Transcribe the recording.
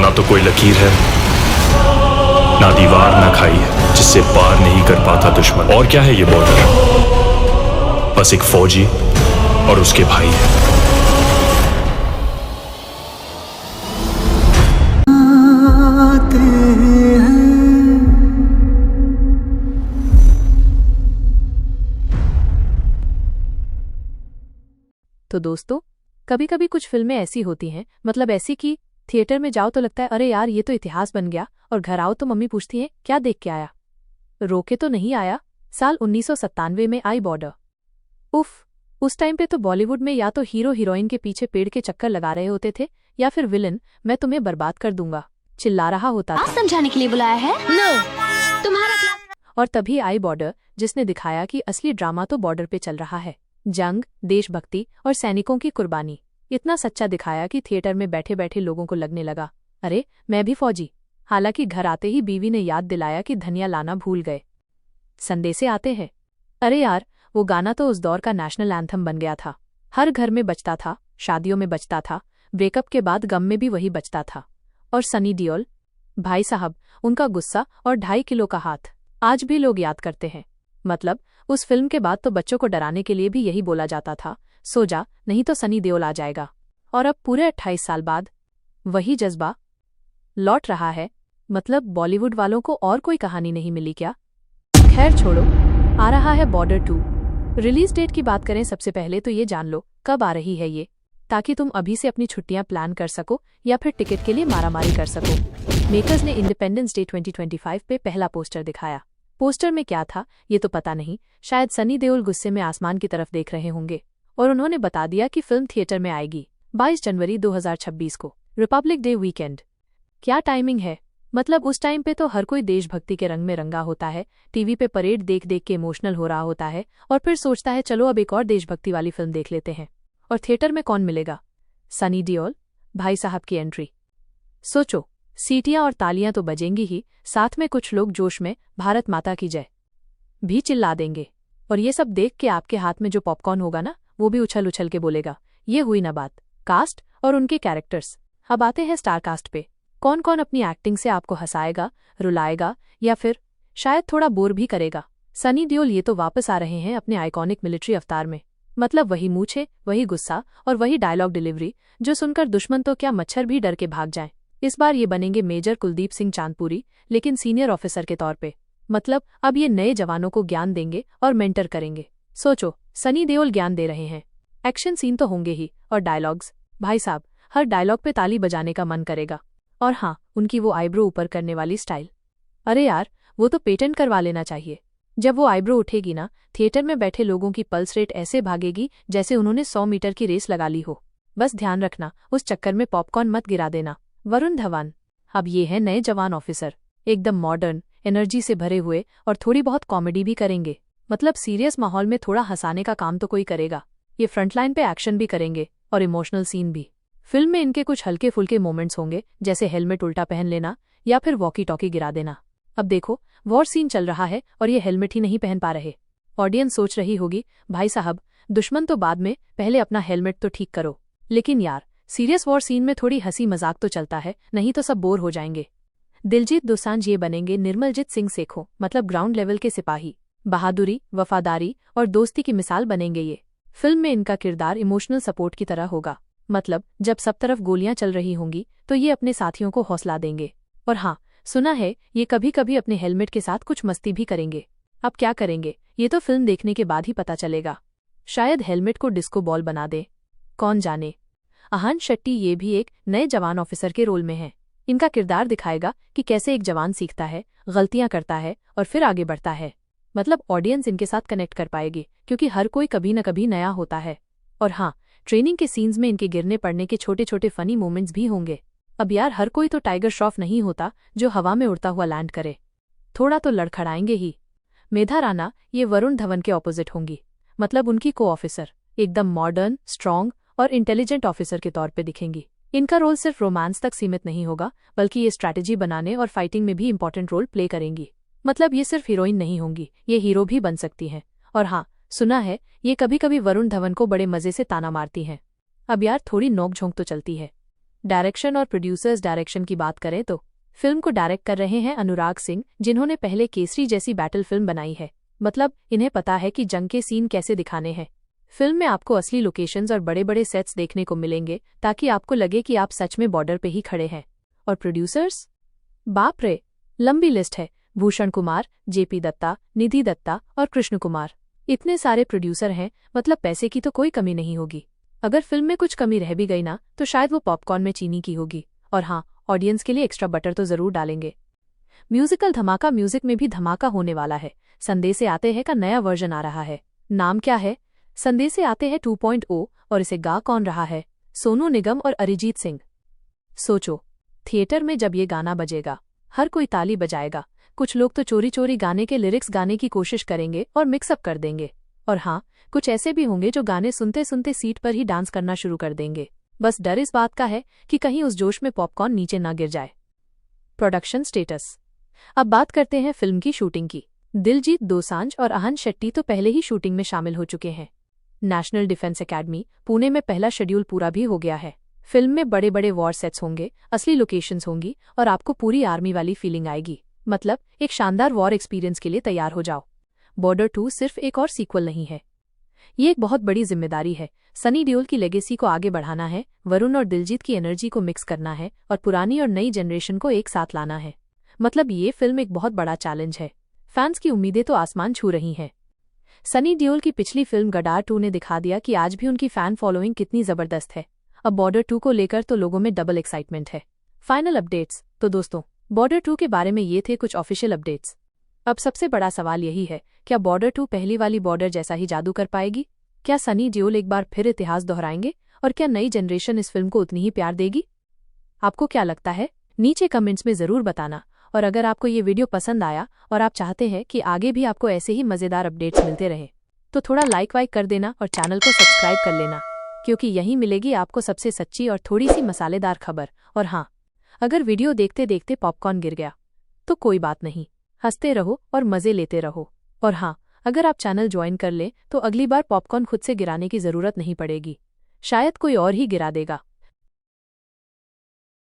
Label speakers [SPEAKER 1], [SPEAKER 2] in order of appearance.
[SPEAKER 1] ना तो कोई लकीर है, ना दीवार ना खाई है जिससे पार नहीं कर पाता दुश्मन। और क्या है ये बॉर्डर? बस एक फौजी और उसके भाई है।
[SPEAKER 2] तो दोस्तों, कभी कभी कुछ फिल्में ऐसी होती हैं, मतलब ऐसी कि थिएटर में जाओ तो लगता है अरे यार ये तो इतिहास बन गया, और घर आओ तो मम्मी पूछती है क्या देख के आया। रोके तो नहीं आया। साल 1997 में आई बॉर्डर। उफ, उस टाइम पे तो बॉलीवुड में या तो हीरो हीरोइन के पीछे पेड़ के चक्कर लगा रहे होते थे, या फिर विलन मैं तुम्हें बर्बाद कर दूंगा चिल्ला रहा होता था।
[SPEAKER 3] समझाने के लिए बुलाया है? नो, तुम्हारा क्लास।
[SPEAKER 2] और तभी आई बॉर्डर, जिसने दिखाया कि असली ड्रामा तो बॉर्डर पे चल रहा है। जंग, देशभक्ति और सैनिकों की कुर्बानी इतना सच्चा दिखाया कि थिएटर में बैठे बैठे लोगों को लगने लगा अरे मैं भी फौजी। हालांकि घर आते ही बीवी ने याद दिलाया कि धनिया लाना भूल गए। संदेशे आते हैं। अरे यार, वो गाना तो उस दौर का नेशनल एंथम बन गया था। हर घर में बजता था, शादियों में बजता था, ब्रेकअप के बाद गम में भी वही बजता था। और सनी देओल, भाई साहब, उनका गुस्सा और 2.5 किलो का हाथ आज भी लोग याद करते हैं। मतलब उस फिल्म के बाद तो बच्चों को डराने के लिए भी यही बोला जाता था, सो जा नहीं तो सनी देओल आ जाएगा। और अब पूरे 28 साल बाद वही जज्बा लौट रहा है। मतलब बॉलीवुड वालों को और कोई कहानी नहीं मिली क्या? खैर छोड़ो, आ रहा है बॉर्डर 2। रिलीज डेट की बात करें सबसे पहले तो ये जान लो कब आ रही है ये, ताकि तुम अभी से अपनी छुट्टियां प्लान कर सको या फिर टिकट के लिए मारामारी कर सको। मेकर्स ने इंडिपेंडेंस डे 2025 पे पहला पोस्टर दिखाया। पोस्टर में क्या था ये तो पता नहीं, शायद सनी देओल गुस्से में आसमान की तरफ देख रहे होंगे। और उन्होंने बता दिया कि फिल्म थिएटर में आएगी 22 जनवरी 2026 को, रिपब्लिक डे वीकेंड। क्या टाइमिंग है! मतलब उस टाइम पे तो हर कोई देशभक्ति के रंग में रंगा होता है, टीवी पे परेड देख देख के इमोशनल हो रहा होता है, और फिर सोचता है चलो अब एक और देशभक्ति वाली फिल्म देख लेते हैं। और थिएटर में कौन मिलेगा? सनी देओल, भाई साहब की एंट्री। सोचो, सीटियां और तालियां तो बजेंगी ही, साथ में कुछ लोग जोश में भारत माता की जय भी चिल्ला देंगे। और ये सब देख के आपके हाथ में जो पॉपकॉर्न होगा ना, वो भी उछल उछल के बोलेगा। ये हुई ना बात कास्ट और उनके कैरेक्टर्स। अब आते हैं स्टार कास्ट पे। कौन कौन अपनी एक्टिंग से आपको हंसाएगा, रुलाएगा या फिर शायद थोड़ा बोर भी करेगा? सनी देओल ये तो वापस आ रहे हैं अपने आइकॉनिक मिलिट्री अवतार में। मतलब वही मूछे, वही गुस्सा और वही डायलॉग डिलीवरी जो सुनकर दुश्मन तो क्या मच्छर भी डर के भाग जाएं। इस बार ये बनेंगे मेजर कुलदीप सिंह चांदपुरी, लेकिन सीनियर ऑफिसर के तौर पे। मतलब अब ये नए जवानों को ज्ञान देंगे और मेंटर करेंगे। सोचो, सनी देओल ज्ञान दे रहे हैं, एक्शन सीन तो होंगे ही, और डायलॉग्स, भाई साहब, हर डायलॉग पे ताली बजाने का मन करेगा। और हाँ, उनकी वो आईब्रो ऊपर करने वाली स्टाइल, अरे यार वो तो पेटेंट करवा लेना चाहिए। जब वो आईब्रो उठेगी ना, थिएटर में बैठे लोगों की पल्स रेट ऐसे भागेगी जैसे उन्होंने 100 मीटर की रेस लगा ली हो। बस ध्यान रखना, उस चक्कर में पॉपकॉर्न मत गिरा देना। वरुण धवन, अब ये है नए जवान ऑफिसर, एकदम मॉडर्न, एनर्जी से भरे हुए, और थोड़ी बहुत कॉमेडी भी करेंगे। मतलब सीरियस माहौल में थोड़ा हंसाने का काम तो कोई करेगा। ये फ्रंटलाइन पे एक्शन भी करेंगे और इमोशनल सीन भी। फिल्म में इनके कुछ हल्के फुल्के मोमेंट्स होंगे, जैसे हेलमेट उल्टा पहन लेना या फिर वॉकी टॉकी गिरा देना। अब देखो, वॉर सीन चल रहा है और ये हेलमेट ही नहीं पहन पा रहे। ऑडियंस सोच रही होगी भाई साहब, दुश्मन तो बाद में, पहले अपना हेलमेट तो ठीक करो। लेकिन यार, सीरियस वॉर सीन में थोड़ी हंसी मजाक तो चलता है, नहीं तो सब बोर हो जाएंगे। दिलजीत दोसांझ ये बनेंगे निर्मलजीत सिंह सेखों, मतलब ग्राउंड लेवल के सिपाही। बहादुरी, वफादारी और दोस्ती की मिसाल बनेंगे ये। फिल्म में इनका किरदार इमोशनल सपोर्ट की तरह होगा। मतलब जब सब तरफ गोलियां चल रही होंगी तो ये अपने साथियों को हौसला देंगे। और हाँ, सुना है ये कभी कभी अपने हेलमेट के साथ कुछ मस्ती भी करेंगे। अब क्या करेंगे ये तो फिल्म देखने के बाद ही पता चलेगा। शायद हेलमेट को डिस्को बॉल बना दे, कौन जाने। अहान शेट्टी ये भी एक नए जवान ऑफिसर के रोल में हैं। इनका किरदार दिखाएगा कि कैसे एक जवान सीखता है, गलतियां करता है और फिर आगे बढ़ता है। मतलब ऑडियंस इनके साथ कनेक्ट कर पाएगी, क्योंकि हर कोई कभी न कभी नया होता है। और हाँ, ट्रेनिंग के सीन्स में इनके गिरने पड़ने के छोटे छोटे फनी मोमेंट्स भी होंगे। अब यार, हर कोई तो टाइगर श्रॉफ नहीं होता जो हवा में उड़ता हुआ लैंड करे, थोड़ा तो लड़खड़ाएंगे ही। मेधा राणा ये वरुण धवन के ऑपोजिट होंगी। मतलब उनकी को ऑफिसर एकदम मॉडर्न, स्ट्रॉन्ग और इंटेलिजेंट ऑफिसर के तौर पे दिखेंगी। इनका रोल सिर्फ रोमांस तक सीमित नहीं होगा, बल्कि ये स्ट्रैटेजी बनाने और फाइटिंग में भी इंपॉर्टेंट रोल प्ले करेंगी। मतलब ये सिर्फ हीरोइन नहीं होंगी, ये हीरो भी बन सकती हैं। और हाँ, सुना है ये कभी कभी वरुण धवन को बड़े मजे से ताना मारती हैं। अब यार, थोड़ी नोक झोंक तो चलती है, डायरेक्शन और प्रोड्यूसर्स डायरेक्शन की बात करें तो फिल्म को डायरेक्ट कर रहे हैं अनुराग सिंह, जिन्होंने पहले केसरी जैसी बैटल फिल्म बनाई है। मतलब इन्हें पता है कि जंग के सीन कैसे दिखाने हैं। फिल्म में आपको असली लोकेशंस और बड़े बड़े सेट्स देखने को मिलेंगे ताकि आपको लगे कि आप सच में बॉर्डर पे ही खड़े हैं। और प्रोड्यूसर्स, बाप रे, लंबी लिस्ट है। भूषण कुमार, जेपी दत्ता, निधि दत्ता और कृष्ण कुमार, इतने सारे प्रोड्यूसर हैं, मतलब पैसे की तो कोई कमी नहीं होगी। अगर फिल्म में कुछ कमी रह भी गई ना तो शायद वो पॉपकॉर्न में चीनी की होगी। और हाँ, ऑडियंस के लिए एक्स्ट्रा बटर तो जरूर डालेंगे। म्यूजिकल धमाका, म्यूजिक में भी धमाका होने वाला है। संदेशे आते हैं का नया वर्जन आ रहा है। नाम क्या है? संदेशे आते हैं 2.0 और इसे गा कौन रहा है? सोनू निगम और अरिजीत सिंह। सोचो, थिएटर में जब ये गाना बजेगा हर कोई ताली बजाएगा। कुछ लोग तो चोरी चोरी गाने के लिरिक्स गाने की कोशिश करेंगे और मिक्सअप कर देंगे। और हाँ, कुछ ऐसे भी होंगे जो गाने सुनते सुनते सीट पर ही डांस करना शुरू कर देंगे। बस डर इस बात का है कि कहीं उस जोश में पॉपकॉर्न नीचे ना गिर जाए। Production status. अब बात करते हैं फिल्म की शूटिंग की। दिलजीत दोसांझ और आहन शेट्टी तो पहले ही शूटिंग में शामिल हो चुके हैं। नेशनल डिफेंस एकेडमी पुणे में पहला शेड्यूल पूरा भी हो गया है। फिल्म में बड़े बड़े वॉर सेट्स होंगे, असली लोकेशंस होंगी और आपको पूरी आर्मी वाली फीलिंग आएगी। मतलब एक शानदार वॉर एक्सपीरियंस के लिए तैयार हो जाओ। बॉर्डर 2 सिर्फ एक और सीक्वल नहीं है, ये एक बहुत बड़ी जिम्मेदारी है। सनी देओल की लेगेसी को आगे बढ़ाना है, वरुण और दिलजीत की एनर्जी को मिक्स करना है और पुरानी और नई जनरेशन को एक साथ लाना है। मतलब ये फिल्म एक बहुत बड़ा चैलेंज है। फैंस की उम्मीदें तो आसमान छू रही हैं। सनी देओल की पिछली फिल्म गडार 2 ने दिखा दिया कि आज भी उनकी फैन फॉलोइंग कितनी जबरदस्त है। अब बॉर्डर 2 को लेकर तो लोगों में डबल एक्साइटमेंट है। फाइनल अपडेट्स तो दोस्तों, बॉर्डर 2 के बारे में ये थे कुछ ऑफिशियल अपडेट्स। अब सबसे बड़ा सवाल यही है, क्या बॉर्डर 2 पहली वाली बॉर्डर जैसा ही जादू कर पाएगी? क्या सनी देओल एक बार फिर इतिहास दोहराएंगे और क्या नई जनरेशन इस फिल्म को उतनी ही प्यार देगी? आपको क्या लगता है? नीचे कमेंट्स में जरूर बताना। और अगर आपको ये वीडियो पसंद आया और आप चाहते हैं कि आगे भी आपको ऐसे ही मजेदार अपडेट्स मिलते रहें तो थोड़ा लाइक वाइक कर देना और चैनल को सब्सक्राइब कर लेना, क्योंकि यहीं मिलेगी आपको सबसे सच्ची और थोड़ी सी मसालेदार खबर। और हाँ, अगर वीडियो देखते देखते पॉपकॉर्न गिर गया तो कोई बात नहीं, हंसते रहो और मजे लेते रहो। और हाँ, अगर आप चैनल ज्वाइन कर लें तो अगली बार पॉपकॉर्न खुद से गिराने की जरूरत नहीं पड़ेगी, शायद कोई और ही गिरा देगा।